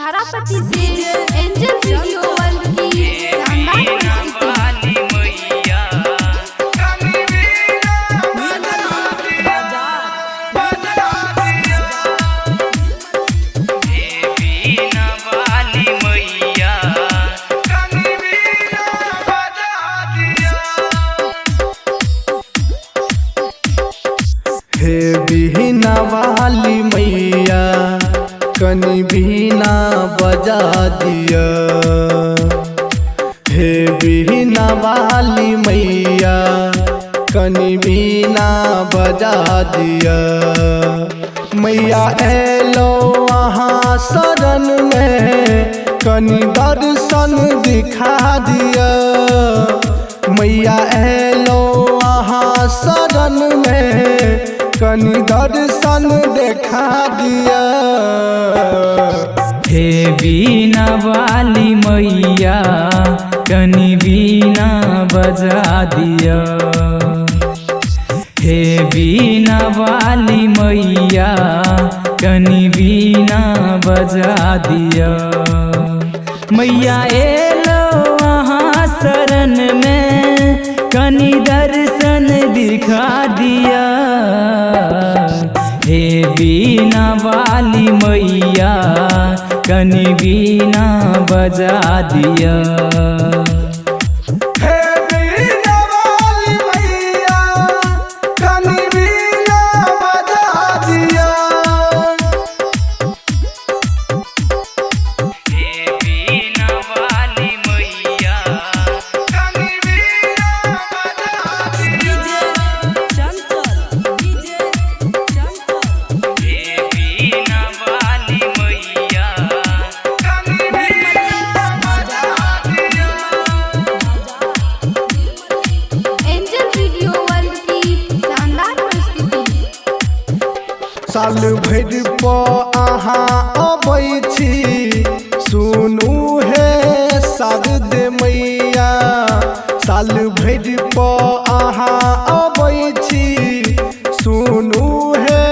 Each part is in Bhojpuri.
थारापति से एंजल वीडियो वर्ल्ड की शानदार हे बीना वाली मैया कनी बीना बजा दिया। हे बीना वाली मैया कनी बीना बजा दिया। मैया एलो वहाँ शरण में कनी दर्शन दिखा दिया। मैया एलो वहाँ शरण में कनी दर्शन देखा दिया। हे बीना वाली मैया कनी बीना बजा दिया। हे बीना वाली मैया कनी बीना बजा दिया। मैया एलो वहाँ शरण में कनी दर्शन दिखा दिया। हे बीना वाली मैया कनी बीना बजा दिया। हे बीना वाली मैया कनी बीना बजा दिया। हे बीना वाली मैया कनी बीना बजा दिया। हे बीना वाली मैया कनी बीना बजा दिया। एंजल वीडियो वर्ल्ड की शानदार प्रस्तुति। साल भरि पर अहाँ अबै छी सुनू हे शारद मैया। साल भरि पर अहाँ अबै छी सुनू हे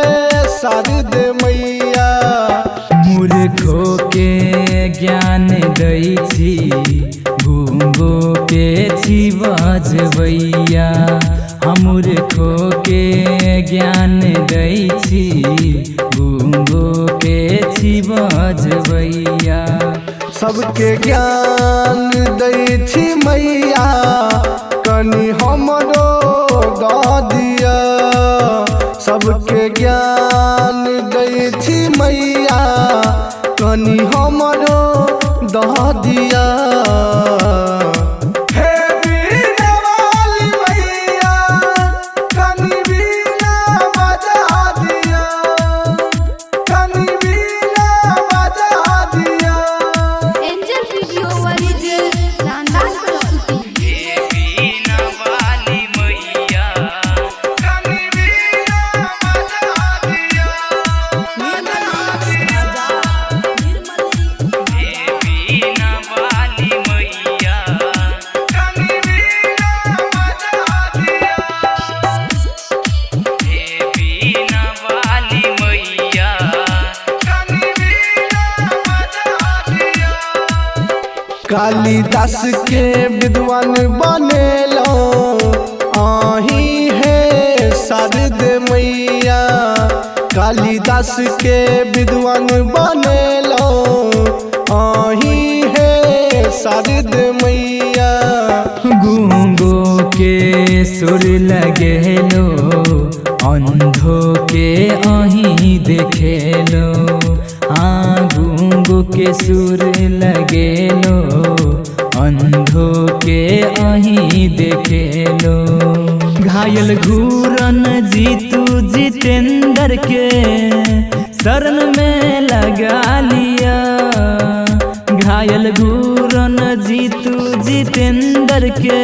शारद मैया। मूर्खो के ज्ञान दै छी गूंगो के छी बजबैया। हम मूर्खो के ज्ञान दै छी गूंगो के छी बजबैया। सबके ज्ञान दै छी मैया कनी हमरो दऽ दिया। सबके ज्ञान दै छी मैया कनी हमरो दऽ दिया। हे बीना वाली मैया कनी बीना बजा दिया। कनी बीना बजा दिया। एंजल वीडियो वर्ल्ड की शानदार प्रस्तुति। हे बीना वाली मैया कनी बीना बजा दिया। हे बीना वाली मैया कनी बीना बजा दिया। हे बीना वाली मैया कनी बीना बजा दिया। कालिदास के विद्वान बनेलो आही है शारद मैया। कालिदास के विद्वान बनेलो आही है शारद मैया। गूंगो के सुर लगेलो अंधो के अही देखेलो। हाँ गूंगो के सुर लगेलो अंधो के अही देखेलो। घायल घूरन जीतू जितेंद्र के शरण में लगा लिया। घायल घूरन जीतू जितेंद्र के